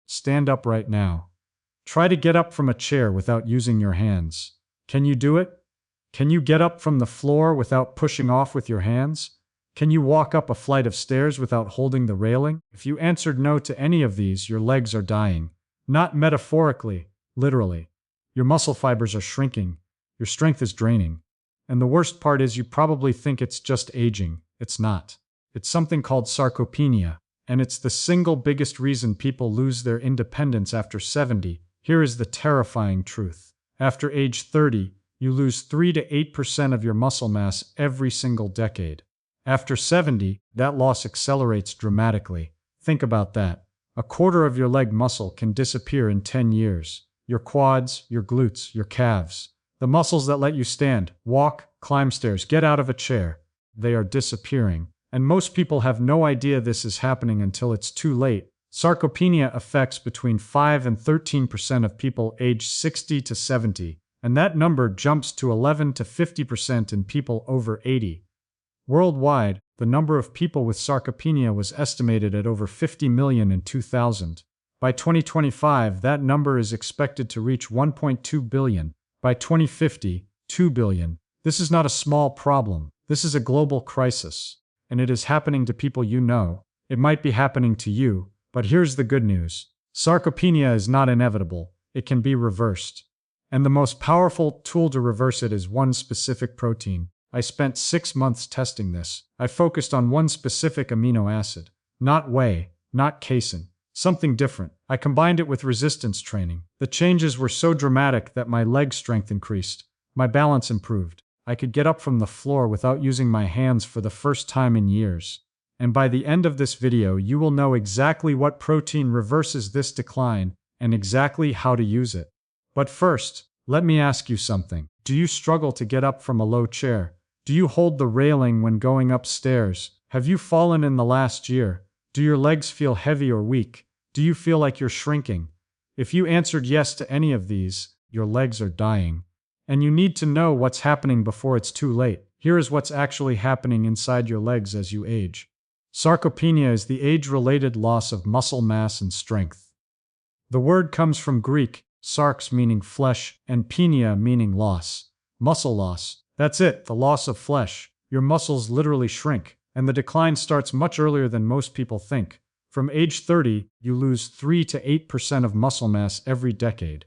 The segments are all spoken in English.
Stand up right now. Try to get up from a chair without using your hands. Can you do it? Can you get up from the floor without pushing off with your hands? Can you walk up a flight of stairs without holding the railing? If you answered no to any of these, your legs are dying. Not metaphorically, literally. Your muscle fibers are shrinking. Your strength is draining. And the worst part is you probably think it's just aging. It's not. It's something called sarcopenia, and it's the single biggest reason people lose their independence after 70. Here is the terrifying truth. After age 30, you lose 3 to 8% of your muscle mass every single decade. After 70, that loss accelerates dramatically. Think about that. A quarter of your leg muscle can disappear in 10 years. Your quads, your glutes, your calves. The muscles that let you stand, walk, climb stairs, get out of a chair. They are disappearing. And most people have no idea this is happening until it's too late. Sarcopenia affects between 5 and 13% of people aged 60 to 70, and that number jumps to 11 to 50% in people over 80. Worldwide, the number of people with sarcopenia was estimated at over 50 million in 2000. By 2025, that number is expected to reach 1.2 billion. By 2050, 2 billion. This is not a small problem. This is a global crisis. And it is happening to people you know. It might be happening to you, but here's the good news. Sarcopenia is not inevitable. It can be reversed. And the most powerful tool to reverse it is one specific protein. I spent 6 months testing this. I focused on one specific amino acid. Not whey, not casein. Something different. I combined it with resistance training. The changes were so dramatic that my leg strength increased. My balance improved. I could get up from the floor without using my hands for the first time in years. And by the end of this video, you will know exactly what protein reverses this decline and exactly how to use it. But first, let me ask you something. Do you struggle to get up from a low chair? Do you hold the railing when going upstairs? Have you fallen in the last year? Do your legs feel heavy or weak? Do you feel like you're shrinking? If you answered yes to any of these, your legs are dying. And you need to know what's happening before it's too late. Here is what's actually happening inside your legs as you age. Sarcopenia is the age-related loss of muscle mass and strength. The word comes from Greek, sarx meaning flesh, and penia meaning loss. Muscle loss. That's it, the loss of flesh. Your muscles literally shrink, and the decline starts much earlier than most people think. From age 30, you lose 3 to 8% of muscle mass every decade.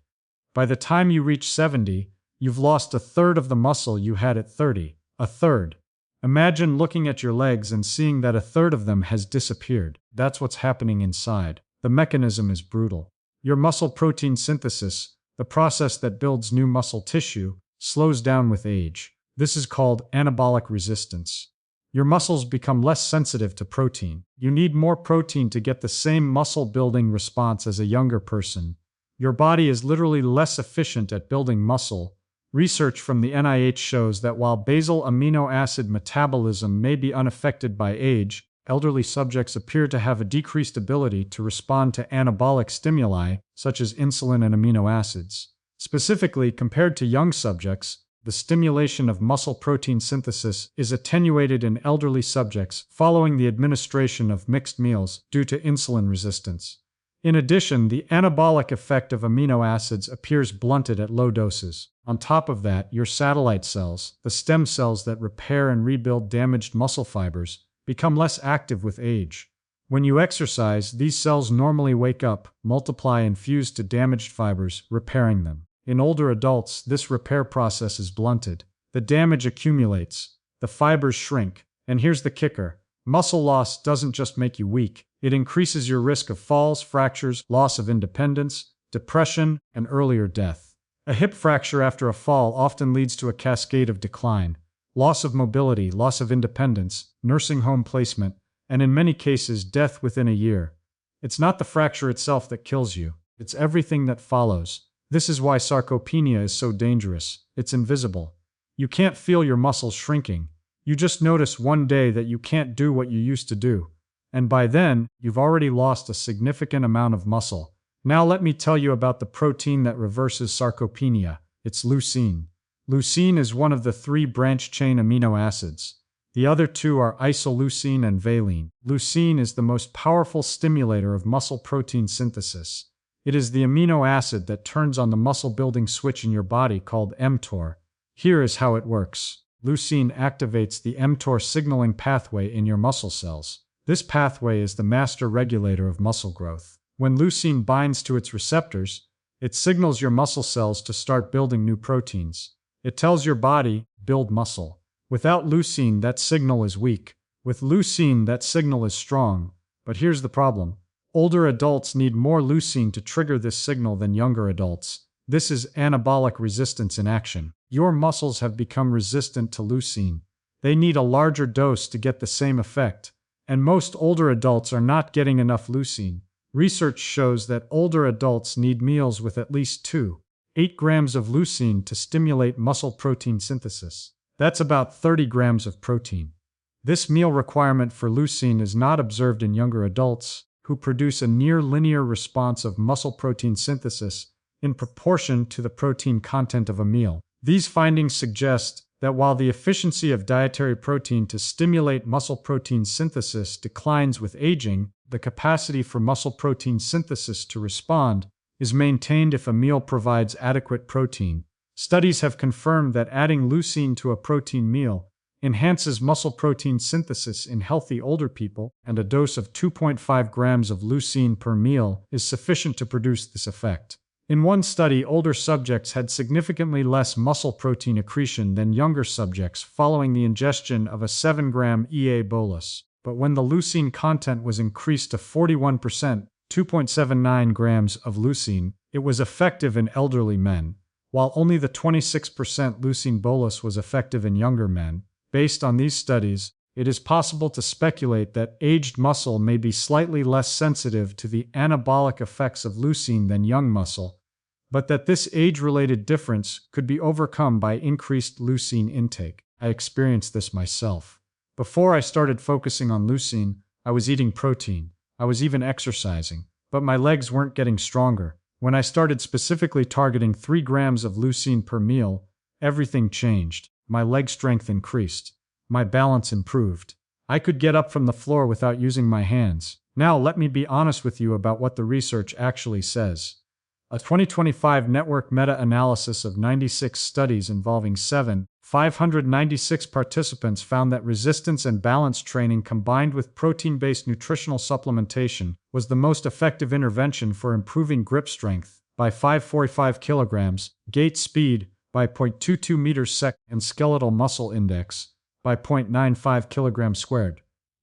By the time you reach 70, you've lost a third of the muscle you had at 30. A third. Imagine looking at your legs and seeing that a third of them has disappeared. That's what's happening inside. The mechanism is brutal. Your muscle protein synthesis, the process that builds new muscle tissue, slows down with age. This is called anabolic resistance. Your muscles become less sensitive to protein. You need more protein to get the same muscle-building response as a younger person. Your body is literally less efficient at building muscle. Research from the NIH shows that while basal amino acid metabolism may be unaffected by age, elderly subjects appear to have a decreased ability to respond to anabolic stimuli, such as insulin and amino acids. Specifically, compared to young subjects, the stimulation of muscle protein synthesis is attenuated in elderly subjects following the administration of mixed meals due to insulin resistance. In addition, the anabolic effect of amino acids appears blunted at low doses. On top of that, your satellite cells, the stem cells that repair and rebuild damaged muscle fibers, become less active with age. When you exercise, these cells normally wake up, multiply and fuse to damaged fibers, repairing them. In older adults, this repair process is blunted. The damage accumulates, the fibers shrink, and here's the kicker. Muscle loss doesn't just make you weak. It increases your risk of falls, fractures, loss of independence, depression, and earlier death. A hip fracture after a fall often leads to a cascade of decline, loss of mobility, loss of independence, nursing home placement, and in many cases, death within a year. It's not the fracture itself that kills you. It's everything that follows. This is why sarcopenia is so dangerous. It's invisible. You can't feel your muscles shrinking. You just notice one day that you can't do what you used to do. And by then, you've already lost a significant amount of muscle. Now let me tell you about the protein that reverses sarcopenia. It's leucine. Leucine is one of the 3 branch-chain amino acids. The other two are isoleucine and valine. Leucine is the most powerful stimulator of muscle protein synthesis. It is the amino acid that turns on the muscle-building switch in your body called mTOR. Here is how it works. Leucine activates the mTOR signaling pathway in your muscle cells. This pathway is the master regulator of muscle growth. When leucine binds to its receptors, it signals your muscle cells to start building new proteins. It tells your body, build muscle. Without leucine, that signal is weak. With leucine, that signal is strong. But here's the problem. Older adults need more leucine to trigger this signal than younger adults. This is anabolic resistance in action. Your muscles have become resistant to leucine. They need a larger dose to get the same effect. And most older adults are not getting enough leucine. Research shows that older adults need meals with at least 2.8 grams of leucine to stimulate muscle protein synthesis. That's about 30 grams of protein. This meal requirement for leucine is not observed in younger adults, who produce a near-linear response of muscle protein synthesis in proportion to the protein content of a meal. These findings suggest that while the efficiency of dietary protein to stimulate muscle protein synthesis declines with aging, the capacity for muscle protein synthesis to respond is maintained if a meal provides adequate protein. Studies have confirmed that adding leucine to a protein meal enhances muscle protein synthesis in healthy older people, and a dose of 2.5 grams of leucine per meal is sufficient to produce this effect. In one study, older subjects had significantly less muscle protein accretion than younger subjects following the ingestion of a 7-gram EA bolus. But when the leucine content was increased to 41%, 2.79 grams of leucine, it was effective in elderly men, while only the 26% leucine bolus was effective in younger men. Based on these studies, it is possible to speculate that aged muscle may be slightly less sensitive to the anabolic effects of leucine than young muscle, but that this age-related difference could be overcome by increased leucine intake. I experienced this myself. Before I started focusing on leucine, I was eating protein. I was even exercising, but my legs weren't getting stronger. When I started specifically targeting 3 grams of leucine per meal, everything changed. My leg strength increased. My balance improved. I could get up from the floor without using my hands. Now let me be honest with you about what the research actually says. A 2025 network meta-analysis of 96 studies involving 596 participants found that resistance and balance training combined with protein-based nutritional supplementation was the most effective intervention for improving grip strength by 545 kilograms, gait speed by 0.22 meters sec, and skeletal muscle index by 0.95 kilograms squared.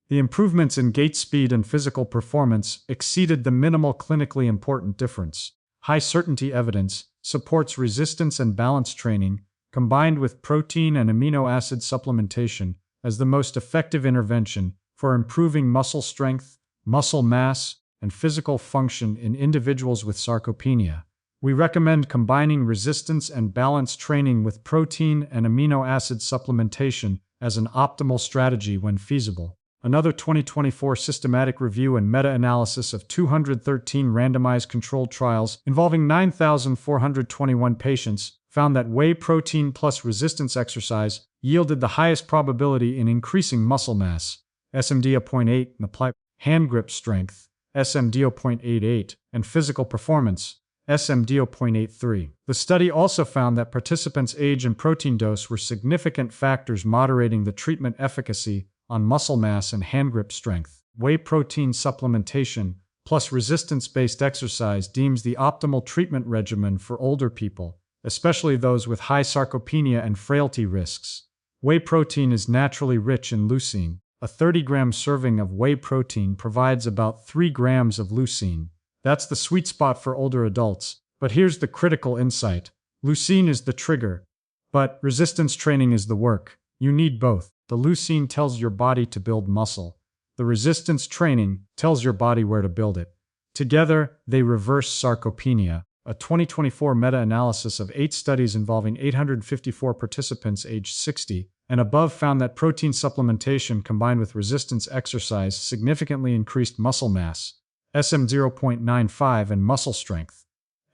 The improvements in gait speed and physical performance exceeded the minimal clinically important difference. High-certainty evidence supports resistance and balance training combined with protein and amino acid supplementation as the most effective intervention for improving muscle strength, muscle mass, and physical function in individuals with sarcopenia. We recommend combining resistance and balance training with protein and amino acid supplementation as an optimal strategy when feasible. Another 2024 systematic review and meta-analysis of 213 randomized controlled trials involving 9,421 patients found that whey protein plus resistance exercise yielded the highest probability in increasing muscle mass, SMD of 0.8, and applied hand grip strength, SMD of 0.88, and physical performance, SMD of 0.83. The study also found that participants' age and protein dose were significant factors moderating the treatment efficacy on muscle mass and hand grip strength. Whey protein supplementation plus resistance-based exercise deems the optimal treatment regimen for older people, especially those with high sarcopenia and frailty risks. Whey protein is naturally rich in leucine. A 30-gram serving of whey protein provides about 3 grams of leucine. That's the sweet spot for older adults. But here's the critical insight. Leucine is the trigger, but resistance training is the work. You need both. The leucine tells your body to build muscle. The resistance training tells your body where to build it. Together, they reverse sarcopenia. A 2024 meta-analysis of 8 studies involving 854 participants aged 60 and above found that protein supplementation combined with resistance exercise significantly increased muscle mass, SM 0.95, and muscle strength,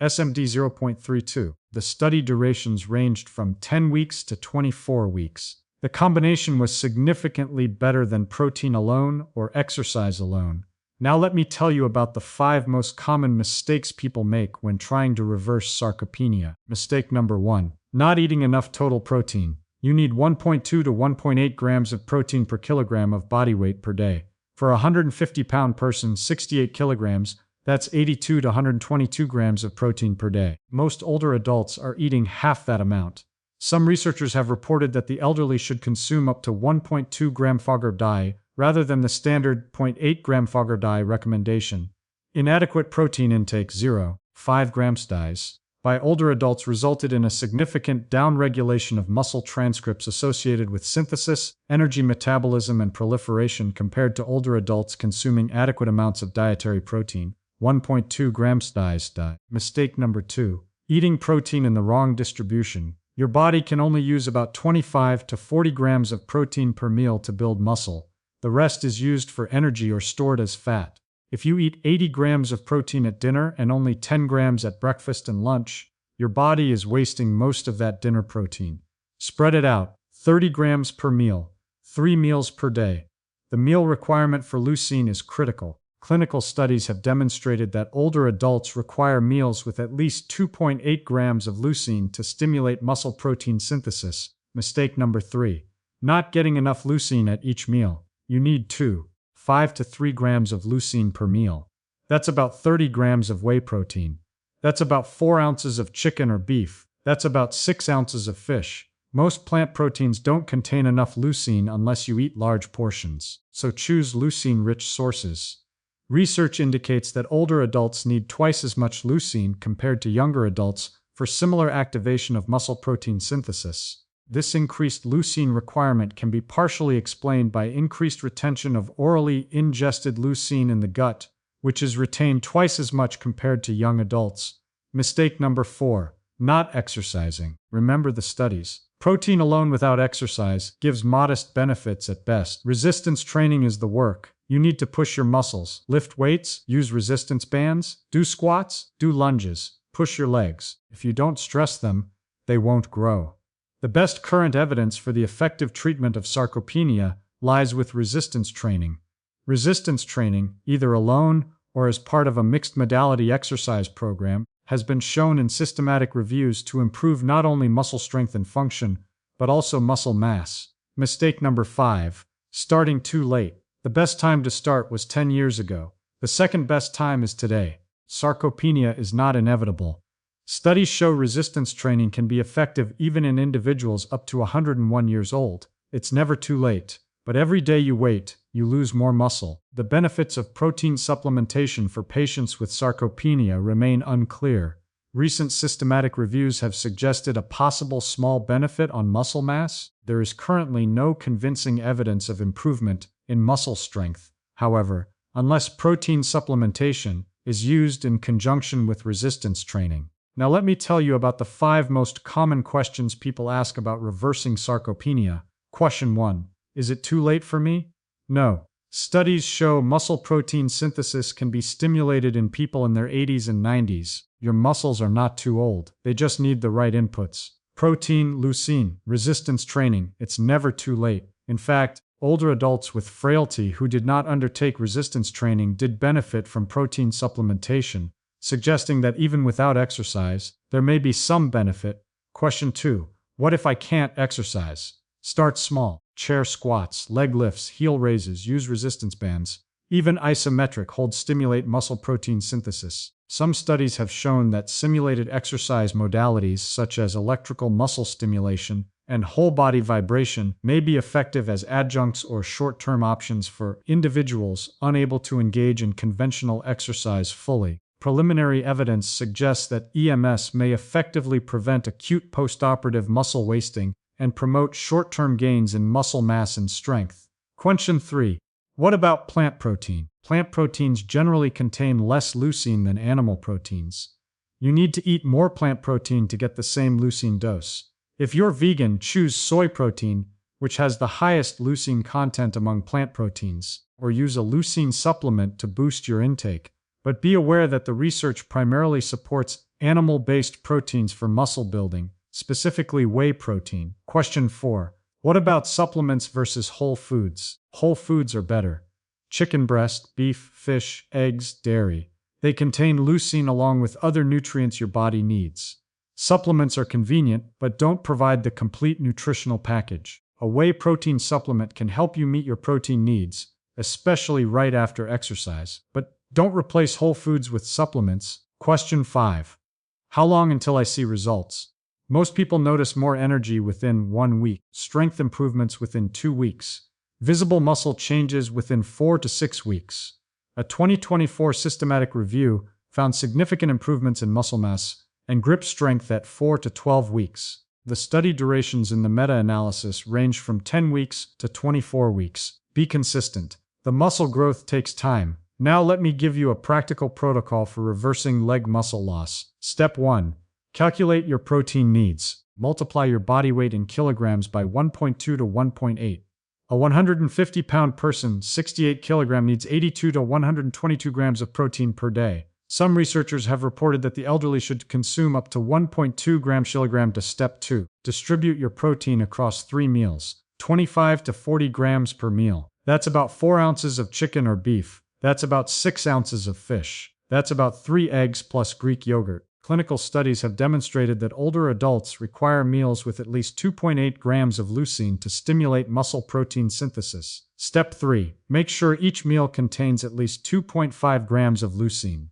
SMD 0.32. The study durations ranged from 10 weeks to 24 weeks. The combination was significantly better than protein alone or exercise alone. Now let me tell you about the 5 most common mistakes people make when trying to reverse sarcopenia. Mistake number 1. Not eating enough total protein. You need 1.2 to 1.8 grams of protein per kilogram of body weight per day. For a 150-pound person, 68 kilograms, that's 82 to 122 grams of protein per day. Most older adults are eating half that amount. Some researchers have reported that the elderly should consume up to 1.2 gram Fogger diet rather than the standard 0.8 gram Fogger diet recommendation. Inadequate protein intake 0.5 grams dies by older adults resulted in a significant downregulation of muscle transcripts associated with synthesis, energy metabolism, and proliferation compared to older adults consuming adequate amounts of dietary protein. 1.2 grams dies. Mistake number 2. Eating protein in the wrong distribution. Your body can only use about 25 to 40 grams of protein per meal to build muscle. The rest is used for energy or stored as fat. If you eat 80 grams of protein at dinner and only 10 grams at breakfast and lunch, your body is wasting most of that dinner protein. Spread it out, 30 grams per meal, 3 meals per day. The meal requirement for leucine is critical. Clinical studies have demonstrated that older adults require meals with at least 2.8 grams of leucine to stimulate muscle protein synthesis. Mistake number 3. Not getting enough leucine at each meal. You need 2.5 to 3 grams of leucine per meal. That's about 30 grams of whey protein. That's about 4 ounces of chicken or beef. That's about 6 ounces of fish. Most plant proteins don't contain enough leucine unless you eat large portions, so choose leucine-rich sources. Research indicates that older adults need twice as much leucine compared to younger adults for similar activation of muscle protein synthesis. This increased leucine requirement can be partially explained by increased retention of orally ingested leucine in the gut, which is retained twice as much compared to young adults. Mistake number 4. Not exercising. Remember the studies. Protein alone without exercise gives modest benefits at best. Resistance training is the work. You need to push your muscles, lift weights, use resistance bands, do squats, do lunges, push your legs. If you don't stress them, they won't grow. The best current evidence for the effective treatment of sarcopenia lies with resistance training. Resistance training, either alone or as part of a mixed modality exercise program, has been shown in systematic reviews to improve not only muscle strength and function, but also muscle mass. Mistake number 5. Starting too late. The best time to start was 10 years ago. The second best time is today. Sarcopenia is not inevitable. Studies show resistance training can be effective even in individuals up to 101 years old. It's never too late. But every day you wait, you lose more muscle. The benefits of protein supplementation for patients with sarcopenia remain unclear. Recent systematic reviews have suggested a possible small benefit on muscle mass. There is currently no convincing evidence of improvement in muscle strength, however, unless protein supplementation is used in conjunction with resistance training. Now let me tell you about the 5 most common questions people ask about reversing sarcopenia. Question 1. Is it too late for me? No. Studies show muscle protein synthesis can be stimulated in people in their 80s and 90s. Your muscles are not too old. They just need the right inputs. Protein, leucine, resistance training. It's never too late. In fact, older adults with frailty who did not undertake resistance training did benefit from protein supplementation, suggesting that even without exercise, there may be some benefit. Question 2. What if I can't exercise? Start small. Chair squats, leg lifts, heel raises, use resistance bands. Even isometric holds stimulate muscle protein synthesis. Some studies have shown that simulated exercise modalities such as electrical muscle stimulation and whole body vibration may be effective as adjuncts or short-term options for individuals unable to engage in conventional exercise fully. Preliminary evidence suggests that EMS may effectively prevent acute postoperative muscle wasting and promote short-term gains in muscle mass and strength. Question 3. What about plant protein? Plant proteins generally contain less leucine than animal proteins. You need to eat more plant protein to get the same leucine dose. If you're vegan, choose soy protein, which has the highest leucine content among plant proteins, or use a leucine supplement to boost your intake. But be aware that the research primarily supports animal-based proteins for muscle building, specifically whey protein. Question 4. What about supplements versus whole foods? Whole foods are better. Chicken breast, beef, fish, eggs, dairy. They contain leucine along with other nutrients your body needs. Supplements are convenient, but don't provide the complete nutritional package. A whey protein supplement can help you meet your protein needs, especially right after exercise. But don't replace whole foods with supplements. Question 5. How long until I see results? Most people notice more energy within 1 week, strength improvements within 2 weeks, visible muscle changes within 4 to 6 weeks. A 2024 systematic review found significant improvements in muscle mass and grip strength at 4 to 12 weeks. The study durations in the meta-analysis range from 10 weeks to 24 weeks. Be consistent. The muscle growth takes time. Now let me give you a practical protocol for reversing leg muscle loss. Step 1. Calculate your protein needs. Multiply your body weight in kilograms by 1.2 to 1.8. A 150-pound person, 68 kg, needs 82 to 122 grams of protein per day. Some researchers have reported that the elderly should consume up to 1.2 grams/kg. To Step 2. Distribute your protein across 3 meals, 25 to 40 grams per meal. That's about 4 ounces of chicken or beef. That's about 6 ounces of fish. That's about 3 eggs plus Greek yogurt. Clinical studies have demonstrated that older adults require meals with at least 2.8 grams of leucine to stimulate muscle protein synthesis. Step 3. Make sure each meal contains at least 2.5 grams of leucine.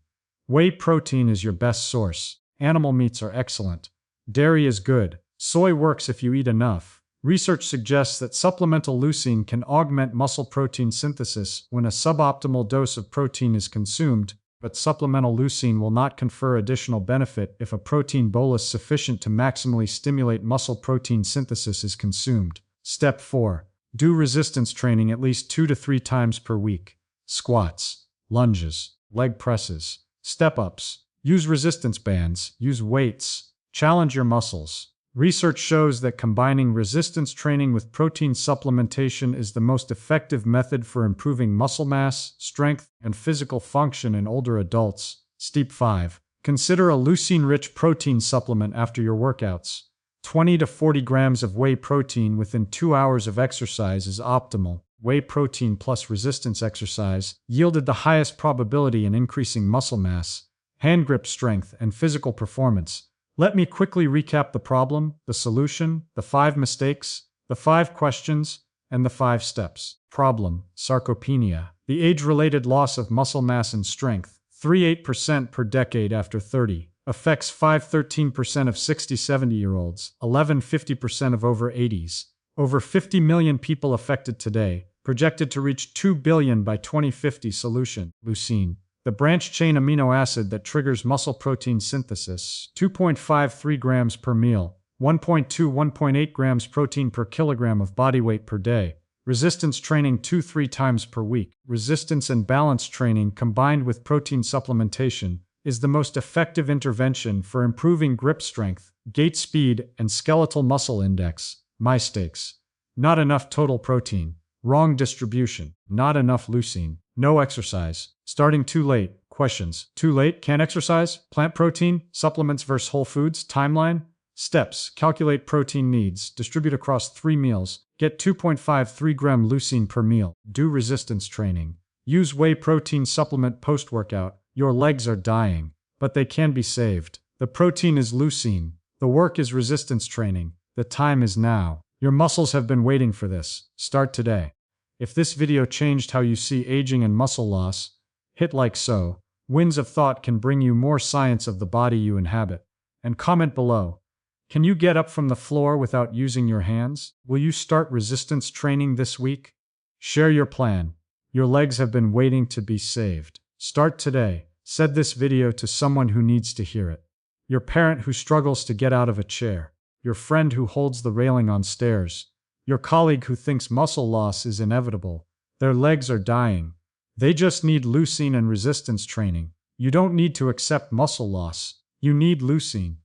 Whey protein is your best source. Animal meats are excellent. Dairy is good. Soy works if you eat enough. Research suggests that supplemental leucine can augment muscle protein synthesis when a suboptimal dose of protein is consumed, but supplemental leucine will not confer additional benefit if a protein bolus sufficient to maximally stimulate muscle protein synthesis is consumed. Step 4. Do resistance training at least 2 to 3 times per week. Squats, lunges, leg presses, step-ups. Use resistance bands, use weights, challenge your muscles. Research shows that combining resistance training with protein supplementation is the most effective method for improving muscle mass, strength, and physical function in older adults. Step 5. Consider a leucine-rich protein supplement after your workouts. 20 to 40 grams of whey protein within 2 hours of exercise is optimal. Whey protein plus resistance exercise yielded the highest probability in increasing muscle mass, hand grip strength, and physical performance. Let me quickly recap the problem, the solution, the 5 mistakes, the 5 questions, and the 5 steps. Problem: sarcopenia. The age-related loss of muscle mass and strength, 3.8% per decade after 30, affects 5.13% of 60-70-year-olds, 11.50% of over 80s. Over 50 million people affected today, projected to reach 2 billion by 2050. Solution: leucine. The branch-chain amino acid that triggers muscle protein synthesis, 2.53 grams per meal, 1.2–1.8 grams protein per kilogram of body weight per day. Resistance training 2–3 times per week. Resistance and balance training combined with protein supplementation is the most effective intervention for improving grip strength, gait speed, and skeletal muscle index. Mistakes: not enough total protein, wrong distribution, not enough leucine, no exercise, starting too late. Questions: too late, can't exercise, plant protein, supplements versus whole foods, timeline. Steps: calculate protein needs, distribute across 3 meals, get 2.53 gram leucine per meal, do resistance training, use whey protein supplement post-workout. Your legs are dying, but they can be saved. The protein is leucine, the work is resistance training, the time is now. Your muscles have been waiting for this. Start today. If this video changed how you see aging and muscle loss, hit like so. Winds of Thought can bring you more science of the body you inhabit. And comment below. Can you get up from the floor without using your hands? Will you start resistance training this week? Share your plan. Your legs have been waiting to be saved. Start today. Send this video to someone who needs to hear it. Your parent who struggles to get out of a chair. Your friend who holds the railing on stairs. Your colleague who thinks muscle loss is inevitable. Their legs are dying. They just need leucine and resistance training. You don't need to accept muscle loss. You need leucine.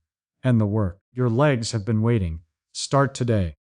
And the work. Your legs have been waiting. Start today.